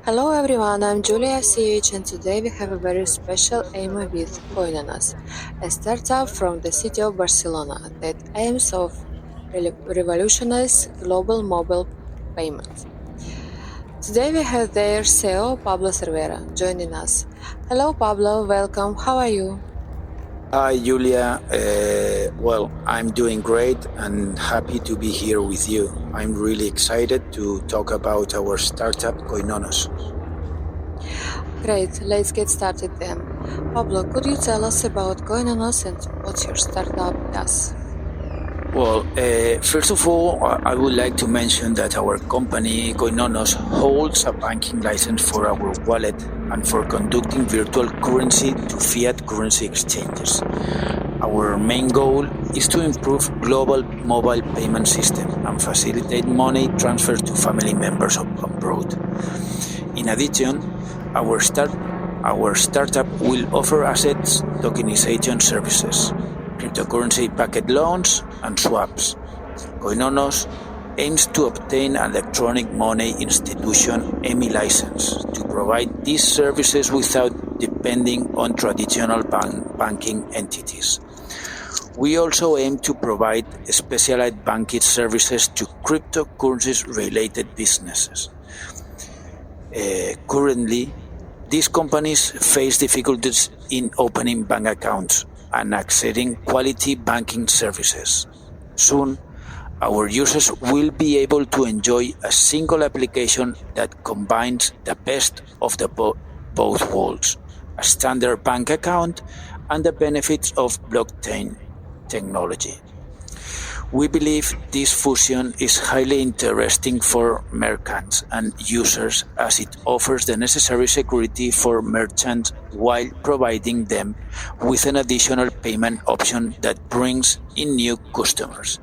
Hello everyone, I'm Julia CH and today we have a very special aim with Koinonus, a startup from the city of Barcelona that aims to revolutionize global mobile payments. Today we have their Ceo Pablo Cervera joining us. Hello Pablo, welcome, how are you? Hi, Julia. I'm doing great and happy to be here with you. I'm really excited to talk about our startup, Koinonus. Great, let's get started then. Pablo, could you tell us about Koinonus and what your startup does? First of all, I would like to mention that our company, Koinonus, holds a banking license for our wallet and for conducting virtual currency to fiat currency exchanges. Our main goal is to improve global mobile payment system and facilitate money transfer to family members abroad. In addition, our startup will offer assets tokenization services, cryptocurrency packet loans, and swaps. Koinonus aims to obtain an electronic money institution EMI license to provide these services without depending on traditional banking entities. We also aim to provide specialized banking services to cryptocurrencies-related businesses. Currently, these companies face difficulties in opening bank accounts and accessing quality banking services. Soon, our users will be able to enjoy a single application that combines the best of both worlds, a standard bank account and the benefits of blockchain technology. We believe this fusion is highly interesting for merchants and users as it offers the necessary security for merchants while providing them with an additional payment option that brings in new customers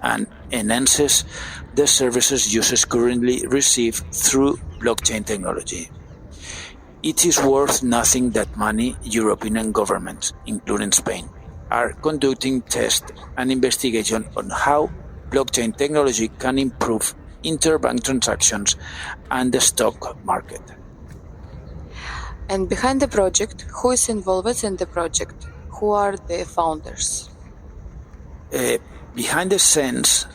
and enhances the services users currently receive through blockchain technology. It is worth noting that many European governments, including Spain, are conducting tests and investigation on how blockchain technology can improve interbank transactions and the stock market. And behind the project, who is involved in the project? Who are the founders? Behind the scenes,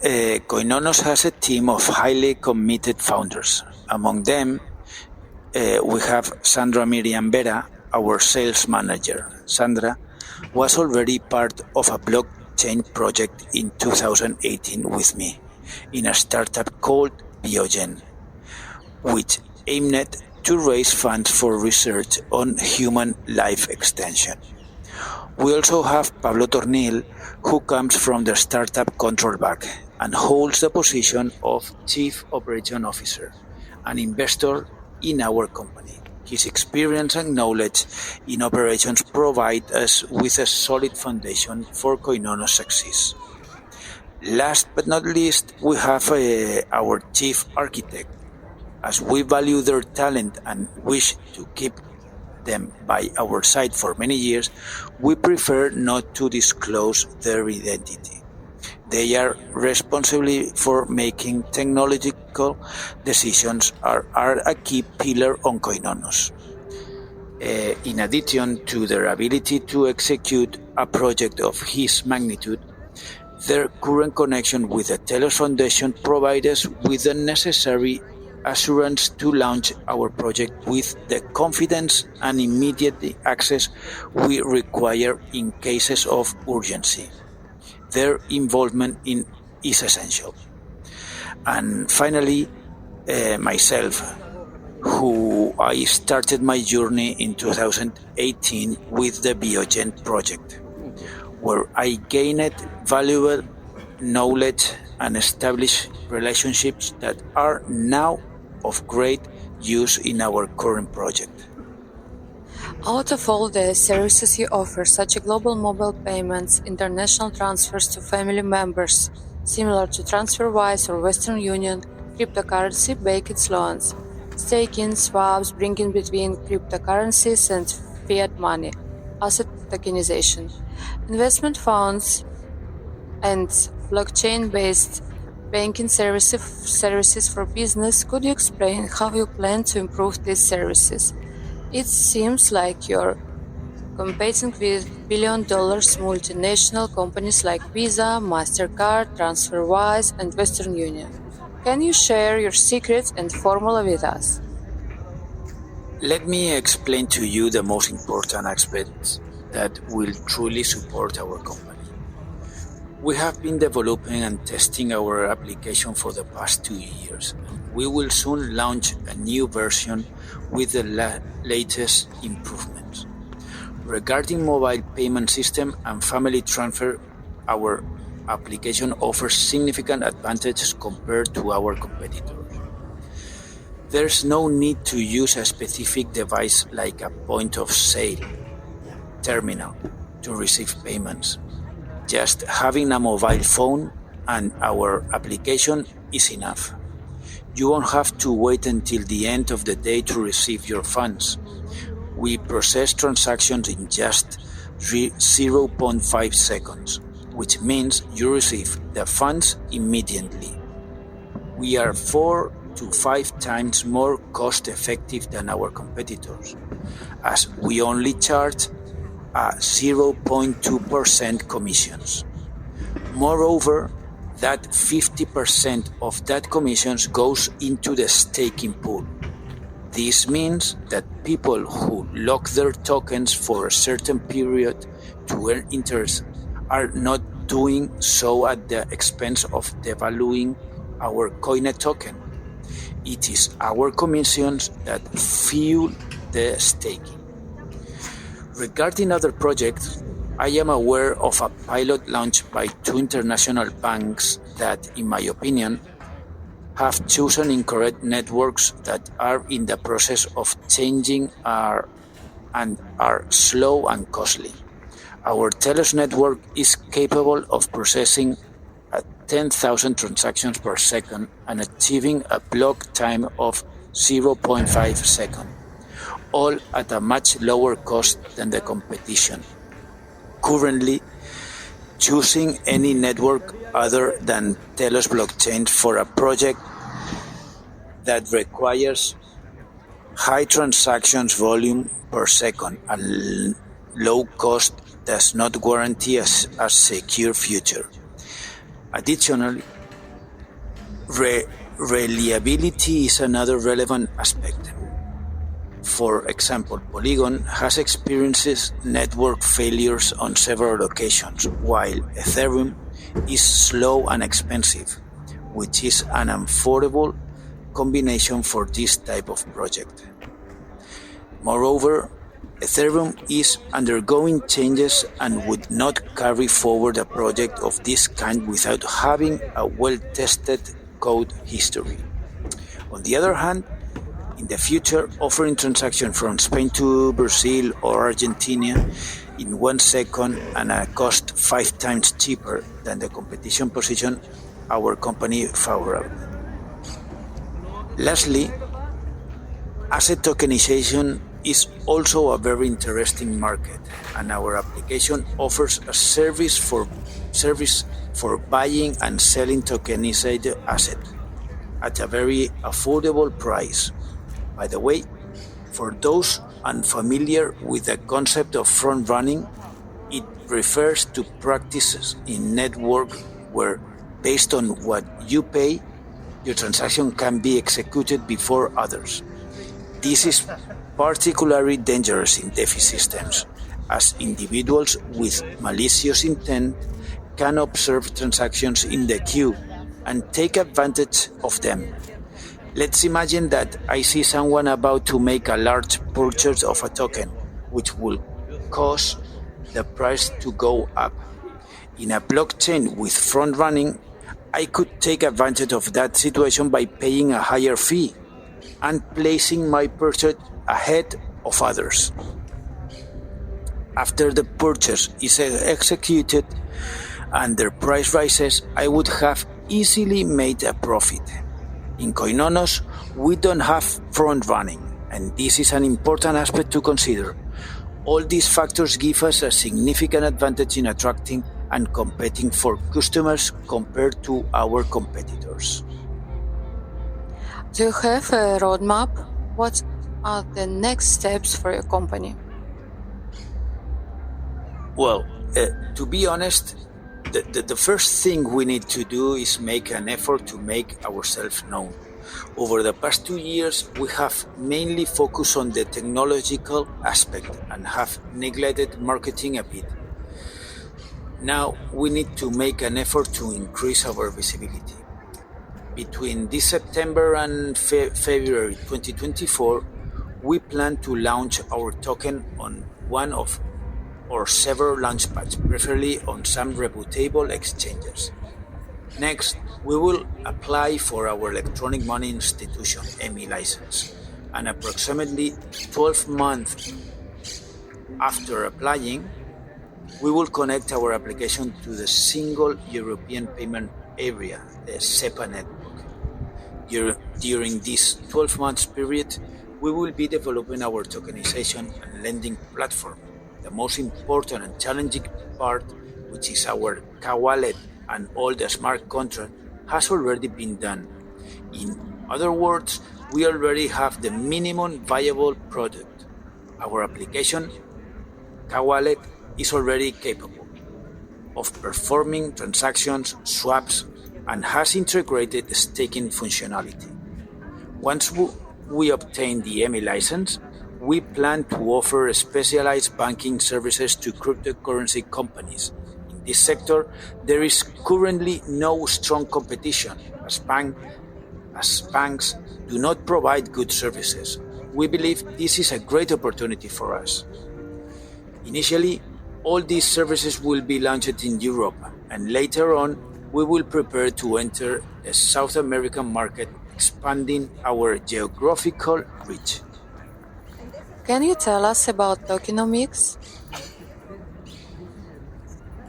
Koinonus has a team of highly committed founders. Among them, we have Sandra Miriam Vera, our sales manager. Sandra was already part of a blockchain project in 2018 with me in a startup called Biogen, which aimed to raise funds for research on human life extension. We also have Pablo Tornil, who comes from the startup Controlback and holds the position of Chief Operation Officer, an investor in our company. His experience and knowledge in operations provide us with a solid foundation for Koinonus' success. Last but not least, we have our chief architect. As we value their talent and wish to keep them by our side for many years, we prefer not to disclose their identity. They are responsible for making technological decisions and are a key pillar on Koinonus. In addition to their ability to execute a project of his magnitude, their current connection with the Telos Foundation provides us with the necessary assurance to launch our project with the confidence and immediate access we require in cases of urgency. Their involvement is essential. And finally, myself, who I started my journey in 2018 with the Biogen project, where I gained valuable knowledge and established relationships that are now of great use in our current project. Out of all the services you offer, such as global mobile payments, international transfers to family members, similar to TransferWise or Western Union, cryptocurrency-based loans, staking, swaps, bringing between cryptocurrencies and fiat money, asset tokenization, investment funds, and blockchain-based banking services for business. Could you explain how you plan to improve these services? It seems like you're competing with billion-dollar multinational companies like Visa, MasterCard, TransferWise, and Western Union. Can you share your secrets and formula with us? Let me explain to you the most important aspects that will truly support our company. We have been developing and testing our application for the past 2 years. We will soon launch a new version with the latest improvements. Regarding mobile payment system and family transfer, our application offers significant advantages compared to our competitors. There's no need to use a specific device like a point of sale terminal to receive payments. Just having a mobile phone and our application is enough. You won't have to wait until the end of the day to receive your funds. We process transactions in just 0.5 seconds, which means you receive the funds immediately. We are 4 to 5 times more cost-effective than our competitors, as we only charge a 0.2% commissions. Moreover, that 50% of that commissions goes into the staking pool. This means that people who lock their tokens for a certain period to earn interest are not doing so at the expense of devaluing our Coin token. It is our commissions that fuel the staking. Regarding other projects, I am aware of a pilot launched by 2 international banks that, in my opinion, have chosen incorrect networks that are in the process of changing and are slow and costly. Our Telos network is capable of processing 10,000 transactions per second and achieving a block time of 0.5 seconds, all at a much lower cost than the competition. Currently, choosing any network other than Telos blockchain for a project that requires high transactions volume per second and low cost does not guarantee a secure future. Additionally, reliability is another relevant aspect. For example, Polygon has experienced network failures on several occasions, while Ethereum is slow and expensive, which is an unaffordable combination for this type of project. Moreover, Ethereum is undergoing changes and would not carry forward a project of this kind without having a well-tested code history. On the other hand, in the future, offering transactions from Spain to Brazil or Argentina in 1 second and a cost 5 times cheaper than the competition position our company favorable. Lastly, asset tokenization is also a very interesting market, and our application offers a service for buying and selling tokenized assets at a very affordable price. By the way, for those unfamiliar with the concept of front running, it refers to practices in network where, based on what you pay, your transaction can be executed before others. This is particularly dangerous in DeFi systems, as individuals with malicious intent can observe transactions in the queue and take advantage of them. Let's imagine that I see someone about to make a large purchase of a token, which will cause the price to go up. In a blockchain with front running, I could take advantage of that situation by paying a higher fee and placing my purchase ahead of others. After the purchase is executed and the price rises, I would have easily made a profit. In Koinonus, we don't have front running, and this is an important aspect to consider. All these factors give us a significant advantage in attracting and competing for customers compared to our competitors. Do you have a roadmap? What are the next steps for your company? Well, to be honest, the first thing we need to do is make an effort to make ourselves known. Over the past 2 years, we have mainly focused on the technological aspect and have neglected marketing a bit. Now we need to make an effort to increase our visibility. Between this September and February 2024, we plan to launch our token on one of or several launchpads, preferably on some reputable exchanges. Next, we will apply for our electronic money institution (EMI) license, and approximately 12 months after applying, we will connect our application to the Single European Payment Area, the SEPA network. During this 12 months period, we will be developing our tokenization and lending platform. The most important and challenging part, which is our K-wallet and all the smart contract, has already been done. In other words, we already have the minimum viable product. Our application, K-wallet, is already capable of performing transactions, swaps, and has integrated staking functionality. Once we obtain the EMI license, we plan to offer specialized banking services to cryptocurrency companies. In this sector, there is currently no strong competition, as banks do not provide good services. We believe this is a great opportunity for us. Initially, all these services will be launched in Europe, and later on, we will prepare to enter the South American market, expanding our geographical reach. Can you tell us about Tokenomics?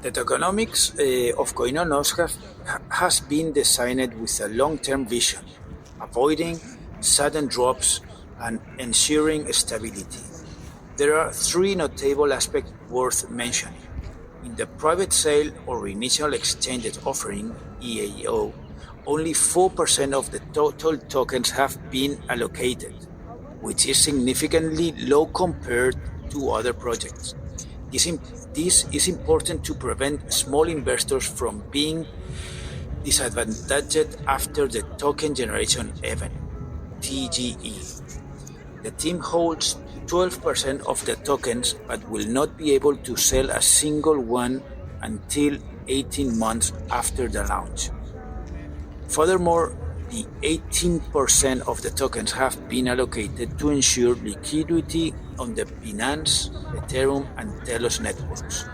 The tokenomics of Koinonus has been designed with a long-term vision, avoiding sudden drops and ensuring stability. There are three notable aspects worth mentioning. In the private sale or initial exchange offering (EAO), only 4% of the total tokens have been allocated, which is significantly low compared to other projects. This is important to prevent small investors from being disadvantaged after the token generation event (TGE). The team holds 12% of the tokens but will not be able to sell a single one until 18 months after the launch. Furthermore, the 18% of the tokens have been allocated to ensure liquidity on the Binance, Ethereum, and Telos networks.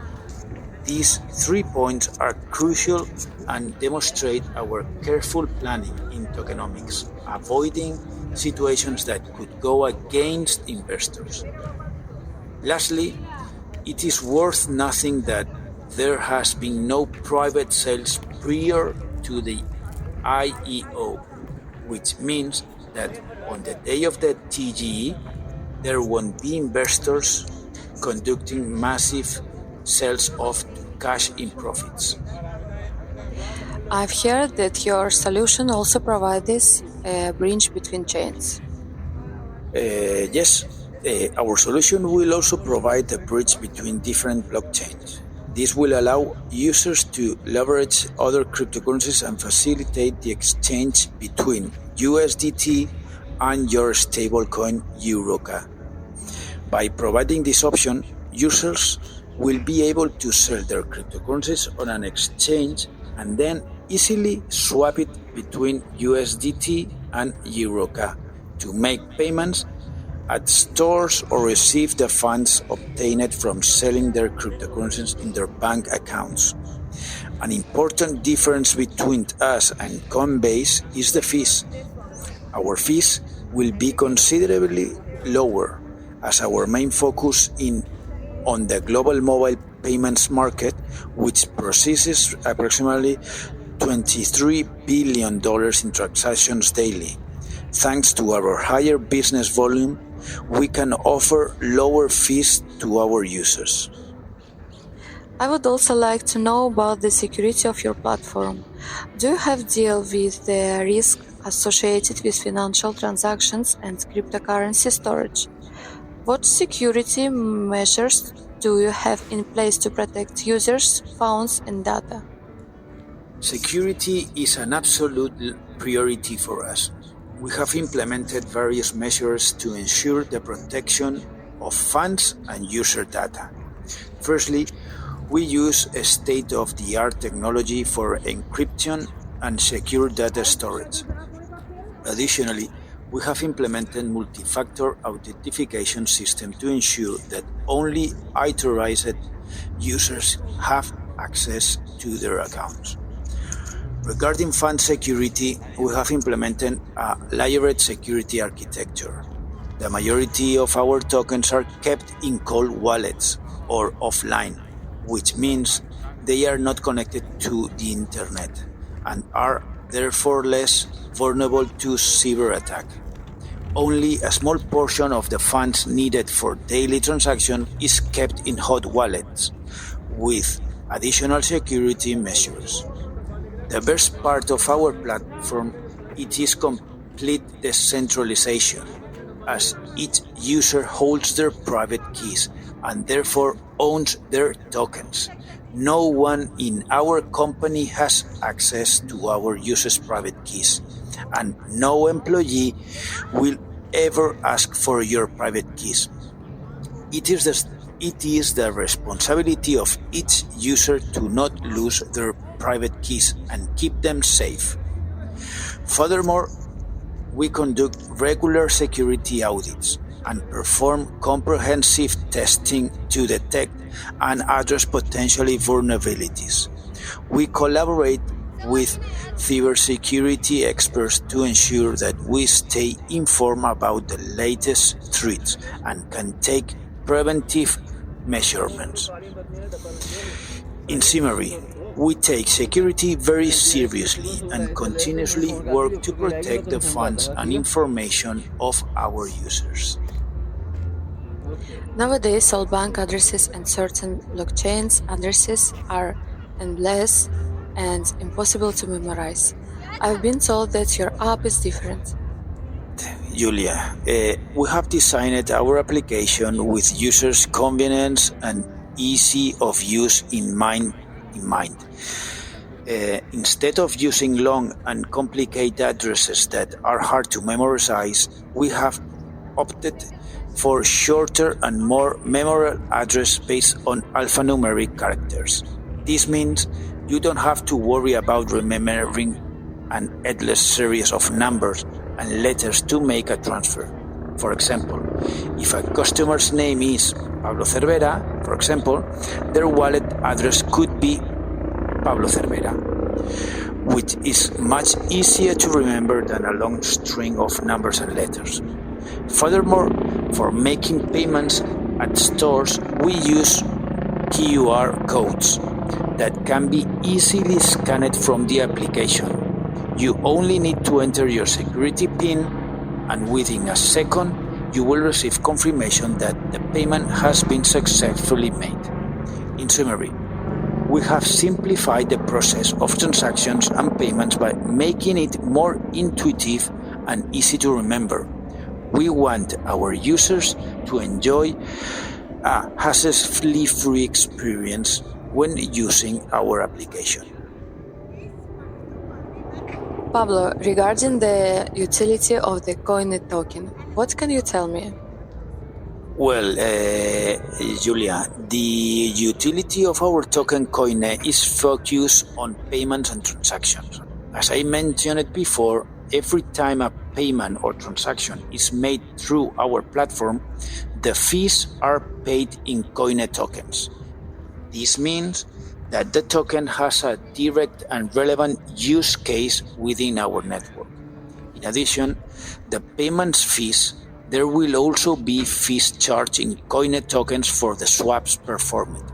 These 3 points are crucial and demonstrate our careful planning in tokenomics, avoiding situations that could go against investors. Lastly, it is worth noting that there has been no private sales prior to the IEO, which means that on the day of the TGE, there won't be investors conducting massive sales off to cash in profits. I've heard that your solution also provides a bridge between chains. Yes, our solution will also provide a bridge between different blockchains. This will allow users to leverage other cryptocurrencies and facilitate the exchange between USDT and your stablecoin EUROCA. By providing this option, users will be able to sell their cryptocurrencies on an exchange and then easily swap it between USDT and EUROCA to make payments at stores or receive the funds obtained from selling their cryptocurrencies in their bank accounts. An important difference between us and Coinbase is the fees. Our fees will be considerably lower, as our main focus on the global mobile payments market, which processes approximately $23 billion in transactions daily. Thanks to our higher business volume, we can offer lower fees to our users. I would also like to know about the security of your platform. Do you have deal with the risk associated with financial transactions and cryptocurrency storage? What security measures do you have in place to protect users' funds and data? Security is an absolute priority for us. We have implemented various measures to ensure the protection of funds and user data. Firstly, we use a state-of-the-art technology for encryption and secure data storage. Additionally, we have implemented multi-factor authentication system to ensure that only authorized users have access to their accounts. Regarding fund security, we have implemented a layered security architecture. The majority of our tokens are kept in cold wallets or offline, which means they are not connected to the internet and are therefore less vulnerable to cyber attack. Only a small portion of the funds needed for daily transaction is kept in hot wallets with additional security measures. The best part of our platform it is complete decentralization, as each user holds their private keys and therefore owns their tokens. No one in our company has access to our users' private keys, and no employee will ever ask for your private keys. It is the responsibility of each user to not lose their private keys and keep them safe. Furthermore, we conduct regular security audits and perform comprehensive testing to detect and address potential vulnerabilities. We collaborate with cybersecurity experts to ensure that we stay informed about the latest threats and can take preventive measurements. In summary, we take security very seriously and continuously work to protect the funds and information of our users. Nowadays, all bank addresses and certain blockchains addresses are endless and impossible to memorize. I've been told that your app is different. Julia, we have designed our application with users' convenience and easy of use in mind. Instead of using long and complicated addresses that are hard to memorize, we have opted for shorter and more memorable address based on alphanumeric characters. This means you don't have to worry about remembering an endless series of numbers and letters to make a transfer. For example, if a customer's name is Pablo Cervera, for example, their wallet address could be Pablo Cervera, which is much easier to remember than a long string of numbers and letters. Furthermore, for making payments at stores, we use QR codes that can be easily scanned from the application. You only need to enter your security PIN, and within a second, you will receive confirmation that the payment has been successfully made. In summary, we have simplified the process of transactions and payments by making it more intuitive and easy to remember. We want our users to enjoy a hassle-free experience when using our application. Pablo, regarding the utility of the Coin token, what can you tell me? Well, Julia, the utility of our token Koine is focused on payments and transactions. As I mentioned before, every time a payment or transaction is made through our platform, the fees are paid in Koine tokens. This means that the token has a direct and relevant use case within our network. In addition, the payments fees, there will also be fees charged in Koine tokens for the swaps performed,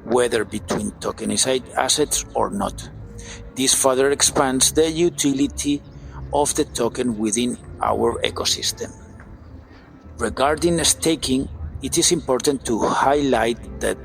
whether between tokenized assets or not. This further expands the utility of the token within our ecosystem. Regarding staking, it is important to highlight that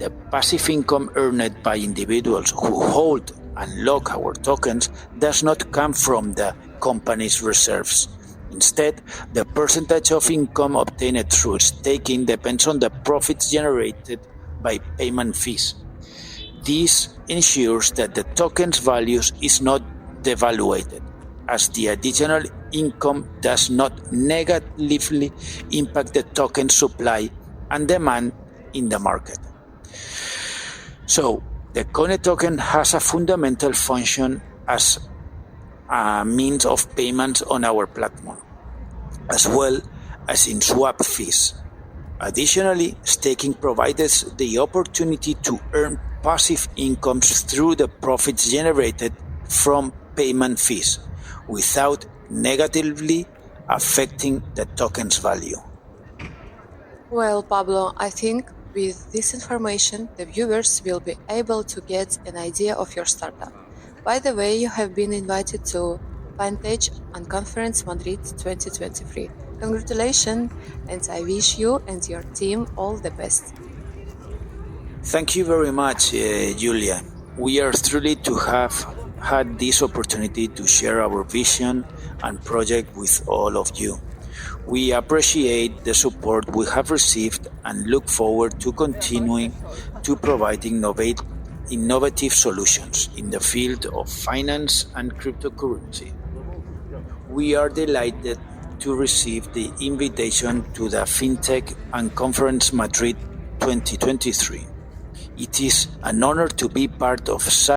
the passive income earned by individuals who hold and lock our tokens does not come from the company's reserves. Instead, the percentage of income obtained through staking depends on the profits generated by payment fees. This ensures that the token's value is not devaluated, as the additional income does not negatively impact the token supply and demand in the market. So, the Koine token has a fundamental function as a means of payments on our platform, as well as in swap fees. Additionally, staking provides the opportunity to earn passive incomes through the profits generated from payment fees without negatively affecting the token's value. Well, Pablo, I think with this information, the viewers will be able to get an idea of your startup. By the way, you have been invited to Vantage and Conference Madrid 2023. Congratulations, and I wish you and your team all the best. Thank you very much, Julia. We are thrilled to have had this opportunity to share our vision and project with all of you. We appreciate the support we have received and look forward to continuing to provide innovative solutions in the field of finance and cryptocurrency. We are delighted to receive the invitation to the FinTech and Conference Madrid 2023. It is an honor to be part of such